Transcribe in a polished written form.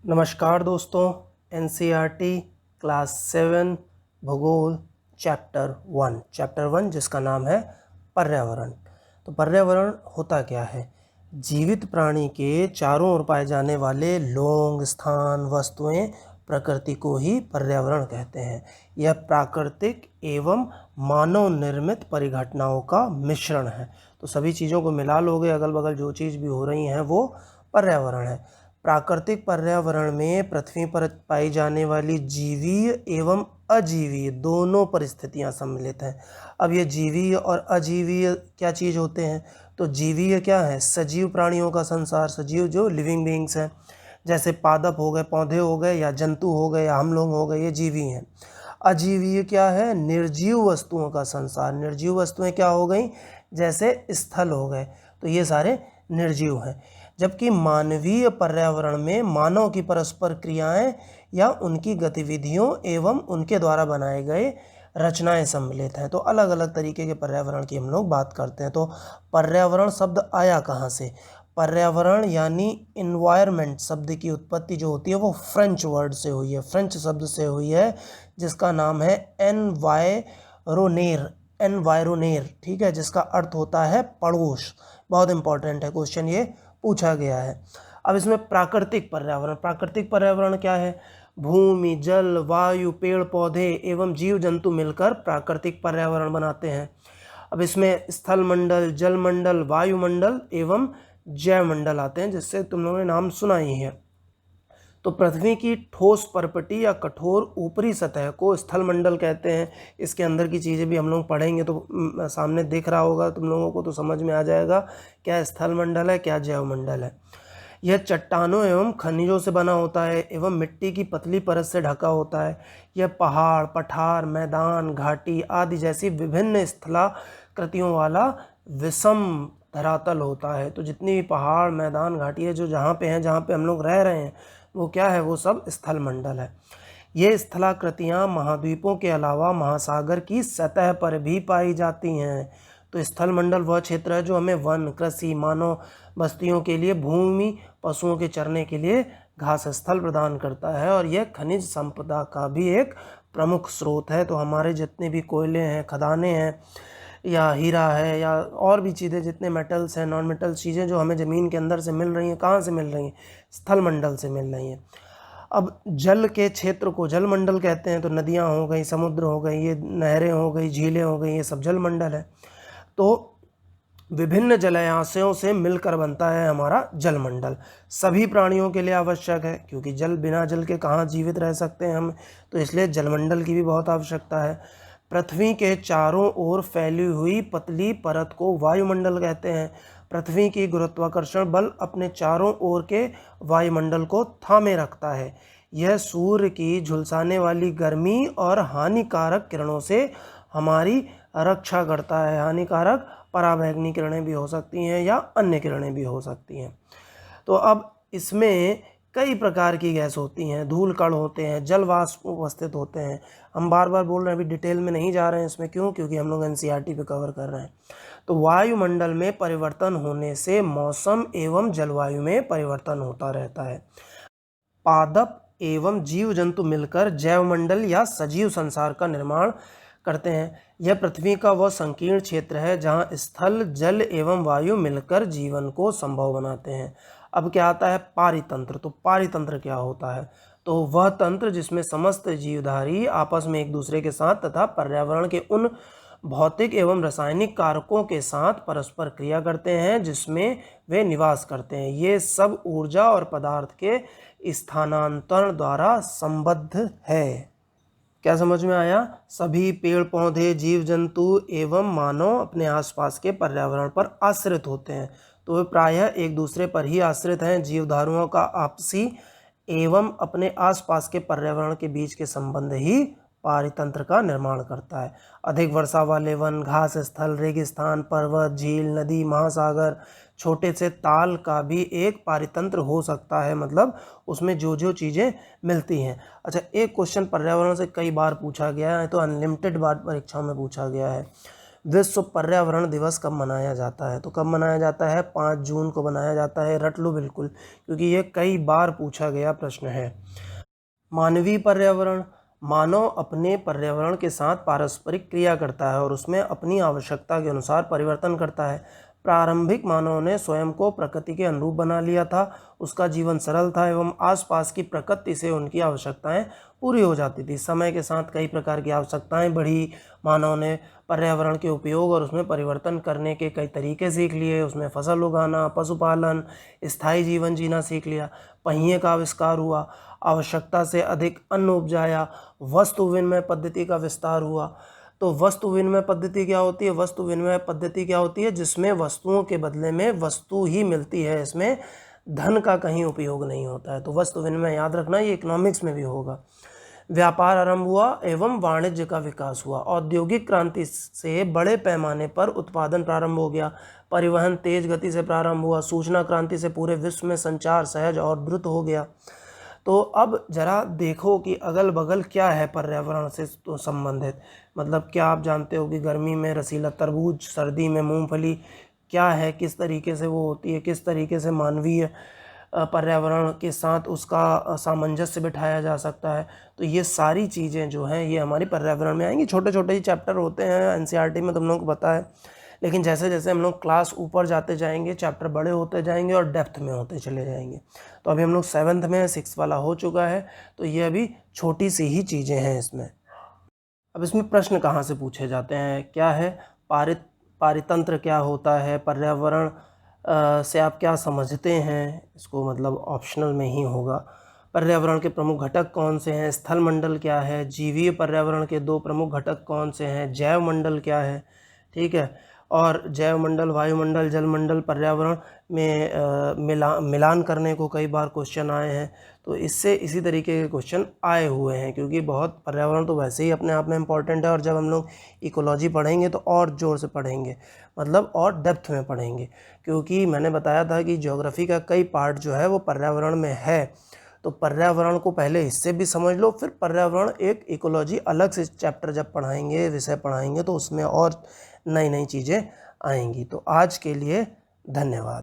नमस्कार दोस्तों। NCERT class 7 भूगोल चैप्टर 1 जिसका नाम है पर्यावरण। तो पर्यावरण होता क्या है? जीवित प्राणी के चारों ओर पाए जाने वाले लोग, स्थान, वस्तुएं, प्रकृति को ही पर्यावरण कहते हैं। यह प्राकृतिक एवं मानव निर्मित परिघटनाओं का मिश्रण है। तो सभी चीज़ों को मिला लोगे, अगल बगल जो चीज़ भी हो रही हैं वो पर्यावरण है। प्राकृतिक पर्यावरण में पृथ्वी पर पाई जाने वाली जीवीय एवं अजीवीय दोनों परिस्थितियां सम्मिलित हैं। अब ये जीवीय और अजीवीय क्या चीज़ होते हैं? तो जीवीय क्या है? सजीव प्राणियों का संसार, सजीव जो लिविंग बीइंग्स हैं, जैसे पादप हो गए, पौधे हो गए, या जंतु हो गए, या हम लोग हो गए, ये जीवी हैं। अजीवीय क्या है? निर्जीव वस्तुओं का संसार। निर्जीव वस्तुएं क्या हो गई? जैसे स्थल हो गए, तो ये सारे निर्जीव हैं। जबकि मानवीय पर्यावरण में मानव की परस्पर क्रियाएं या उनकी गतिविधियों एवं उनके द्वारा बनाए गए रचनाएं सम्मिलित हैं। तो अलग अलग तरीके के पर्यावरण की हम लोग बात करते हैं। तो पर्यावरण शब्द आया कहाँ से? पर्यावरण यानी इन्वायरमेंट शब्द की उत्पत्ति जो होती है वो फ्रेंच वर्ड से हुई है, फ्रेंच शब्द से हुई है, जिसका नाम है एनवायरोनेर, ठीक है, जिसका अर्थ होता है पड़ोस। बहुत इंपॉर्टेंट है, क्वेश्चन ये पूछा गया है। अब इसमें प्राकृतिक पर्यावरण क्या है? भूमि, जल, वायु, पेड़ पौधे एवं जीव जंतु मिलकर प्राकृतिक पर्यावरण बनाते हैं। अब इसमें स्थल मंडल, जल मंडल, वायुमंडल एवं जैव मंडल आते हैं, जिससे तुम लोगों ने नाम सुना ही है। तो पृथ्वी की ठोस परपटी या कठोर ऊपरी सतह को स्थल मंडल कहते हैं। इसके अंदर की चीज़ें भी हम लोग पढ़ेंगे तो सामने दिख रहा होगा तुम लोगों को, तो समझ में आ जाएगा क्या स्थल मंडल है, क्या जैव मंडल है। यह चट्टानों एवं खनिजों से बना होता है एवं मिट्टी की पतली परत से ढका होता है। यह पहाड़, पठार, मैदान, घाटी आदि जैसी विभिन्न स्थलाकृतियों वाला विषम धरातल होता है। तो जितनी भी पहाड़, मैदान, घाटी है जो जहाँ पे हैं, जहाँ पे हम लोग रह रहे हैं, वो क्या है? वो सब स्थल मंडल है। ये स्थलाकृतियाँ महाद्वीपों के अलावा महासागर की सतह पर भी पाई जाती हैं। तो स्थल मंडल वह क्षेत्र है जो हमें वन, कृषि, मानव बस्तियों के लिए भूमि, पशुओं के चरने के लिए घास स्थल प्रदान करता है, और यह खनिज संपदा का भी एक प्रमुख स्रोत है। तो हमारे जितने भी कोयले हैं, खदानें हैं, या हीरा है, या और भी चीज़ें, जितने मेटल्स हैं, नॉन मेटल्स चीज़ें जो हमें ज़मीन के अंदर से मिल रही हैं, कहाँ से मिल रही हैं? स्थल मंडल से मिल रही हैं। अब जल के क्षेत्र को जल मंडल कहते हैं। तो नदियाँ हो गई, समुद्र हो गई, ये नहरें हो गई, झीलें हो गई, ये सब जल मंडल है। तो विभिन्न जलाशयों से मिलकर बनता है हमारा जलमंडल। सभी प्राणियों के लिए आवश्यक है, क्योंकि जल, बिना जल के कहाँ जीवित रह सकते हैं हम, तो इसलिए जलमंडल की भी बहुत आवश्यकता है। पृथ्वी के चारों ओर फैली हुई पतली परत को वायुमंडल कहते हैं। पृथ्वी की गुरुत्वाकर्षण बल अपने चारों ओर के वायुमंडल को थामे रखता है। यह सूर्य की झुलसाने वाली गर्मी और हानिकारक किरणों से हमारी रक्षा करता है। हानिकारक पराबैंगनी किरणें भी हो सकती हैं या अन्य किरणें भी हो सकती हैं। तो अब इसमें कई प्रकार की गैस होती हैं, धूल कण होते हैं, जल वाष्प उपस्थित होते हैं। हम बार बार बोल रहे हैं, अभी डिटेल में नहीं जा रहे हैं इसमें। क्यों? क्योंकि हम लोग एनसीईआरटी पे कवर कर रहे हैं। तो वायुमंडल में परिवर्तन होने से मौसम एवं जलवायु में परिवर्तन होता रहता है। पादप एवं जीव जंतु मिलकर जैवमंडल या सजीव संसार का निर्माण करते हैं। यह पृथ्वी का वह संकीर्ण क्षेत्र है जहाँ स्थल, जल एवं वायु मिलकर जीवन को संभव बनाते हैं। अब क्या आता है? पारितंत्र। तो पारितंत्र क्या होता है? तो वह तंत्र जिसमें समस्त जीवधारी आपस में एक दूसरे के साथ तथा पर्यावरण के उन भौतिक एवं रासायनिक कारकों के साथ परस्पर क्रिया करते हैं जिसमें वे निवास करते हैं। ये सब ऊर्जा और पदार्थ के स्थानांतरण द्वारा संबद्ध है। क्या समझ में आया? सभी पेड़ पौधे, जीव जंतु एवं मानव अपने आसपास के पर्यावरण पर आश्रित होते हैं। तो वे प्रायः एक दूसरे पर ही आश्रित हैं। जीवधारुओं का आपसी एवं अपने आसपास के पर्यावरण के बीच के संबंध ही पारितंत्र का निर्माण करता है। अधिक वर्षा वाले वन, घास स्थल, रेगिस्तान, पर्वत, झील, नदी, महासागर, छोटे से ताल का भी एक पारितंत्र हो सकता है। मतलब उसमें जो जो चीज़ें मिलती हैं। अच्छा, एक क्वेश्चन पर्यावरण से कई बार पूछा गया है, तो अनलिमिटेड बार परीक्षाओं में पूछा गया है। विश्व पर्यावरण दिवस कब मनाया जाता है? तो कब मनाया जाता है? 5 जून को मनाया जाता है। रट लो बिल्कुल, क्योंकि ये कई बार पूछा गया प्रश्न है। मानवीय पर्यावरण, मानव अपने पर्यावरण के साथ पारस्परिक क्रिया करता है और उसमें अपनी आवश्यकता के अनुसार परिवर्तन करता है। प्रारंभिक मानव ने स्वयं को प्रकृति के अनुरूप बना लिया था, उसका जीवन सरल था एवं आसपास की प्रकृति से उनकी आवश्यकताएं पूरी हो जाती थी। समय के साथ कई प्रकार की आवश्यकताएं बढ़ी, मानव ने पर्यावरण के उपयोग और उसमें परिवर्तन करने के कई तरीके सीख लिए। उसमें फसल उगाना, पशुपालन, स्थायी जीवन जीना सीख लिया। पहिए का आविष्कार हुआ, आवश्यकता से अधिक अन्न उपजाया, वस्तु विनिमय पद्धति का विस्तार हुआ। तो वस्तु विनिमय पद्धति क्या होती है? वस्तु विनिमय पद्धति क्या होती है? जिसमें वस्तुओं के बदले में वस्तु ही मिलती है, इसमें धन का कहीं उपयोग नहीं होता है। तो वस्तु विनिमय याद रखना, ये इकोनॉमिक्स में भी होगा। व्यापार आरंभ हुआ एवं वाणिज्य का विकास हुआ। औद्योगिक क्रांति से बड़े पैमाने पर उत्पादन प्रारंभ हो गया। परिवहन तेज गति से प्रारंभ हुआ। सूचना क्रांति से पूरे विश्व में संचार सहज और द्रुत हो गया। तो अब जरा देखो कि अगल बगल क्या है पर्यावरण से तो संबंधित। मतलब क्या आप जानते हो कि गर्मी में रसीला तरबूज, सर्दी में मूंगफली क्या है, किस तरीके से वो होती है, किस तरीके से मानवीय पर्यावरण के साथ उसका सामंजस्य बिठाया जा सकता है। तो ये सारी चीज़ें जो हैं ये हमारी पर्यावरण में आएंगी। छोटे छोटे ही चैप्टर होते हैं एनसीईआरटी में, तुम लोगों को पता है, लेकिन जैसे जैसे हम लोग क्लास ऊपर जाते जाएंगे चैप्टर बड़े होते जाएंगे और डेप्थ में होते चले जाएंगे। तो अभी हम लोग 7th में, 6th वाला हो चुका है, तो ये अभी छोटी सी ही चीज़ें हैं इसमें। अब इसमें प्रश्न कहाँ से पूछे जाते हैं? क्या है पारितंत्र क्या होता है, पर्यावरण से आप क्या समझते हैं? इसको मतलब ऑप्शनल में ही होगा। पर्यावरण के प्रमुख घटक कौन से हैं? स्थल मंडल क्या है? जीवीय पर्यावरण के 2 प्रमुख घटक कौन से हैं? जैव मंडल क्या है? ठीक है। और जैव मंडल, वायुमंडल, जलमंडल, पर्यावरण में मिलान करने को कई बार क्वेश्चन आए हैं। तो इससे इसी तरीके के क्वेश्चन आए हुए हैं, क्योंकि बहुत पर्यावरण तो वैसे ही अपने आप में इम्पॉर्टेंट है, और जब हम लोग इकोलॉजी पढ़ेंगे तो और ज़ोर से पढ़ेंगे, मतलब और डेप्थ में पढ़ेंगे। क्योंकि मैंने बताया था कि ज्योग्राफी का कई पार्ट जो है वो पर्यावरण में है। तो पर्यावरण को पहले इससे भी समझ लो, फिर पर्यावरण एक इकोलॉजी अलग से चैप्टर जब पढ़ाएंगे, विषय पढ़ाएंगे, तो उसमें और नई नई चीज़ें आएंगी। तो आज के लिए धन्यवाद।